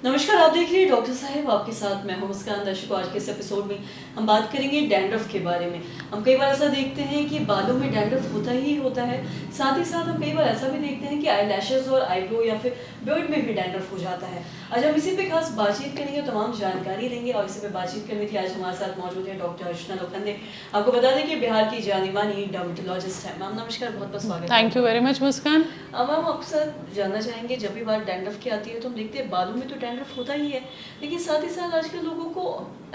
नमस्कार, आप देख रहे हैं डॉक्टर साहब, आपके साथ मैं हूं मुस्कान। दर्शकों, आज के इस एपिसोड में हम बात करेंगे डैंड्रफ के बारे में। हम कई बार ऐसा देखते हैं कि बालों में डैंड्रफ होता ही होता है, साथ ही साथ हम कई बार ऐसा भी देखते हैं कि आई लैशेज और आईब्रो या फिर बियर्ड में भी डैंड्रफ हो जाता है। आज हम इसी पे खास बातचीत करेंगे, तमाम जानकारी लेंगे और इसी पे बातचीत करने के लिए आज हमारे साथ मौजूद है डॉक्टर अर्चना लोखंडे। आपको बता दें कि बिहार की जानी मानी डर्मेटोलॉजिस्ट है। मैम नमस्कार, बहुत बहुत स्वागत है। Thank you very much Muskan. Ma'am अक्सर जानना चाहेंगे, जब भी बात डैंड्रफ की आती है तो हम देखते हैं बालों में तो डैंड्रफ होता ही है, लेकिन साथ ही साथ आजकल लोगों को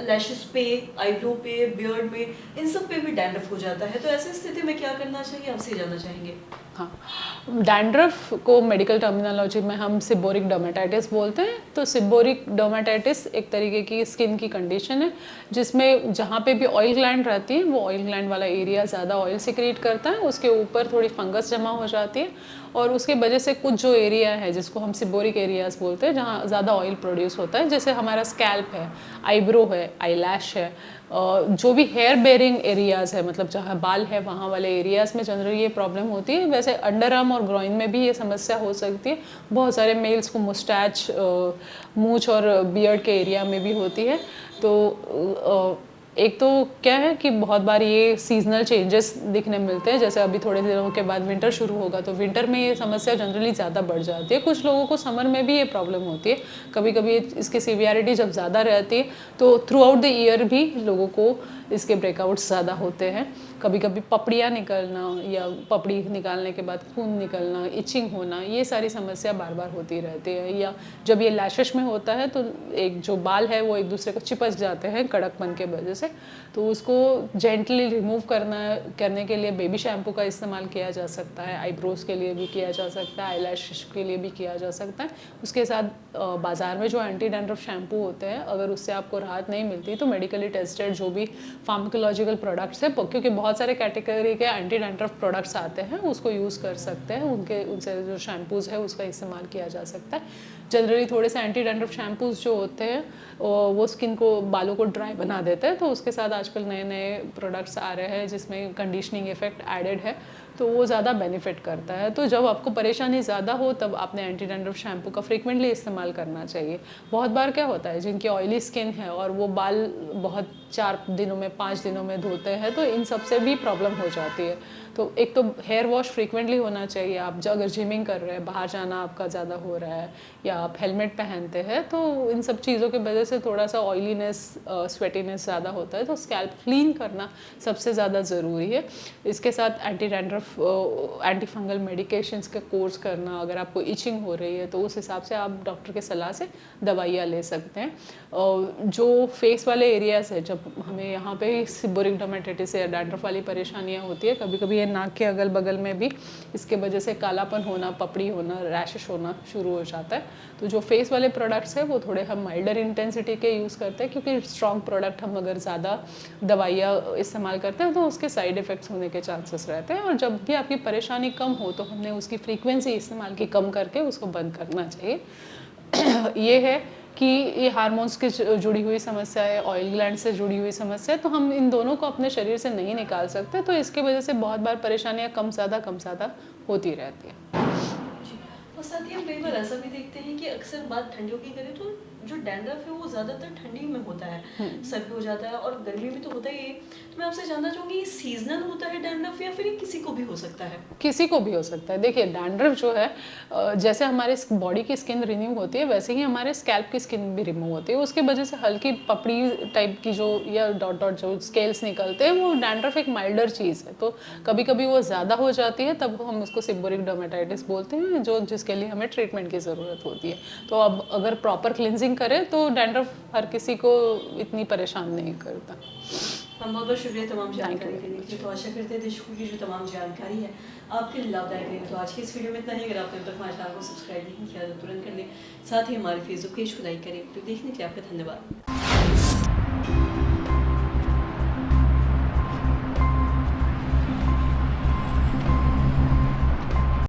लैशेस पे, आईब्रो पे, बियर्ड में, इन सब पे भी डैंड्रफ हो जाता है। तो ऐसी स्थिति में क्या करना चाहिए, आपसे जानना चाहेंगे। हाँ, डैंड्रफ को मेडिकल टर्मिनोलॉजी में हम सिबोरिक डर्मेटाइटिस बोलते हैं। तो सिबोरिक डर्मेटाइटिस एक तरीके की स्किन की कंडीशन है जिसमें जहाँ पे भी ऑयल ग्लैंड रहती है वो ऑयल ग्लैंड वाला एरिया ज़्यादा ऑयल सिक्रीट करता है, उसके ऊपर थोड़ी फंगस जमा हो जाती है और उसके वजह से कुछ जो एरिया है जिसको हम सिबोरिक एरियाज बोलते हैं जहाँ ज़्यादा ऑयल प्रोड्यूस होता है, जैसे हमारा स्कैल्प है, आईब्रो है, आई लैश है, जो भी हेयर बेयरिंग एरियाज़ है, मतलब जहाँ बाल है वहाँ वाले एरियाज़ में जनरली ये प्रॉब्लम होती है। वैसे अंडर आर्म और ग्रोइन में भी ये समस्या हो सकती है। बहुत सारे मेल्स को मुस्टैच, मूंछ और बियर्ड के एरिया में भी होती है। तो एक तो क्या है कि बहुत बार ये सीजनल चेंजेस दिखने मिलते हैं, जैसे अभी थोड़े दिनों के बाद विंटर शुरू होगा तो विंटर में ये समस्या जनरली ज़्यादा बढ़ जाती है। कुछ लोगों को समर में भी ये प्रॉब्लम होती है। कभी कभी इसकी सीवियरिटी जब ज़्यादा रहती है तो थ्रू आउट द ईयर भी लोगों को इसके ब्रेकआउट्स ज़्यादा होते हैं। कभी कभी पपड़ियाँ निकलना या पपड़ी निकालने के बाद खून निकलना, इचिंग होना, ये सारी समस्या बार बार होती रहती है। या जब ये लैशेस में होता है तो एक जो बाल है वो एक दूसरे को चिपक जाते हैं कड़कपन के वजह से, तो उसको जेंटली रिमूव करने के लिए बेबी शैम्पू का इस्तेमाल किया जा सकता है। आईब्रोज के लिए भी किया जा सकता है, आई लैश के लिए भी किया जा सकता है। उसके साथ बाज़ार में जो एंटी डैंड्रफ शैम्पू होते हैं, अगर उससे आपको राहत नहीं मिलती तो मेडिकली टेस्टेड जो भी फार्माकोलॉजिकल प्रोडक्ट्स है, क्योंकि बहुत सारे कैटेगरी के एंटी डैंड्रफ प्रोडक्ट्स आते हैं, उसको यूज़ कर सकते हैं। उनसे जो शैम्पूज़ है उसका इस्तेमाल किया जा सकता है। जनरली थोड़े से एंटी डैंड्रफ शैम्पूज़ जो होते हैं वो स्किन को, बालों को ड्राई बना देते हैं, तो उसके साथ आजकल नए नए प्रोडक्ट्स आ रहे हैं जिसमें कंडीशनिंग इफेक्ट एडेड है, तो वो ज़्यादा बेनिफिट करता है। तो जब आपको परेशानी ज़्यादा हो तब आपने एंटी डैंड्रफ शैम्पू का फ्रीक्वेंटली इस्तेमाल करना चाहिए। बहुत बार क्या होता है, जिनकी ऑयली स्किन है और वो बाल बहुत 4 दिनों में 5 दिनों में धोते हैं, तो इन सब से भी प्रॉब्लम हो जाती है। तो एक तो हेयर वॉश फ्रीक्वेंटली होना चाहिए। आप अगर जिमिंग कर रहे हैं, बाहर जाना आपका ज़्यादा हो रहा है या आप हेलमेट पहनते हैं, तो इन सब चीज़ों की वजह से थोड़ा सा ऑयलीनेस, स्वेटीनेस ज़्यादा होता है, तो स्कैल्प क्लीन करना सबसे ज़्यादा ज़रूरी है। इसके साथ anti dandruff, anti fungal medications का कोर्स करना, अगर आपको इचिंग हो रही है तो उस हिसाब से आप डॉक्टर के सलाह से दवाइयाँ ले सकते हैं। जो फेस वाले एरियाज़ है, जब हमें यहाँ पे सिबोरिक डर्मेटाइटिस या डैंड्रफ वाली परेशानियाँ होती है, कभी कभी ये नाक के अगल बगल में भी इसके वजह से कालापन होना, पपड़ी होना, रैशेस होना शुरू हो जाता है। तो जो फेस वाले प्रोडक्ट्स है वो थोड़े हम माइल्डर इंटेंसिटी के यूज़ करते हैं, क्योंकि स्ट्रॉन्ग प्रोडक्ट हम अगर ज़्यादा दवाइयाँ इस्तेमाल करते हैं तो उसके साइड इफ़ेक्ट्स होने के चांसेस रहते हैं। और जब भी आपकी परेशानी कम हो तो हमने उसकी फ्रीक्वेंसी इस्तेमाल की कम करके उसको बंद करना चाहिए। ये है कि ये हार्मोन्स की जुड़ी हुई समस्या है, ऑयल ग्लैंड से जुड़ी हुई समस्या है, तो हम इन दोनों को अपने शरीर से नहीं निकाल सकते, तो इसकी वजह से बहुत बार परेशानियां कम ज़्यादा होती रहती है। और साथ ही हम कई बार ऐसा भी देखते हैं कि अक्सर बात ठंडियों की करें तो जो डैंड्रफ है वो ज़्यादातर ठंडी में होता है, सर पे हो जाता है और गर्मी में तो होता ही है। तो मैं आपसे जानना चाहूँगी, ये सीजनल होता है डैंड्रफ या फिर ये किसी को भी हो सकता है? किसी को भी हो सकता है। देखिए, डैंड्रफ जो है, जैसे हमारे बॉडी की स्किन रिन्यू होती है वैसे ही हमारे स्कैल्प की स्किन भी रिमूव होती है। उसकी वजह से हल्की पपड़ी टाइप की जो या डॉट डॉट जो स्केल्स निकलते हैं, वो डैंड्रफ एक माइल्डर चीज़ है। तो कभी कभी वो ज़्यादा हो जाती है, तब हम उसको सिबोरिक डर्मेटाइटिस बोलते हैं, जिसके लिए हमें ट्रीटमेंट की ज़रूरत होती है। तो अब अगर प्रॉपर क्लिनजिंग करें तो डैंड्रफ हर किसी को इतनी परेशान नहीं करता। हम बहुत बहुत शुक्रिया तमाम जानकारी देने के लिए। तो आशा करते हैं दर्शकों की जो तमाम जानकारी है आपके लिए लाभदायक रही। तो आज की इस वीडियो में इतना ही। अगर आपने अब तक हमारे चैनल को सब्सक्राइब नहीं किया तो तुरंत कर लें, साथ ही हमारे फेसबुक पेज को लाइक करें। तो देखने के लिए आपका धन्यवाद।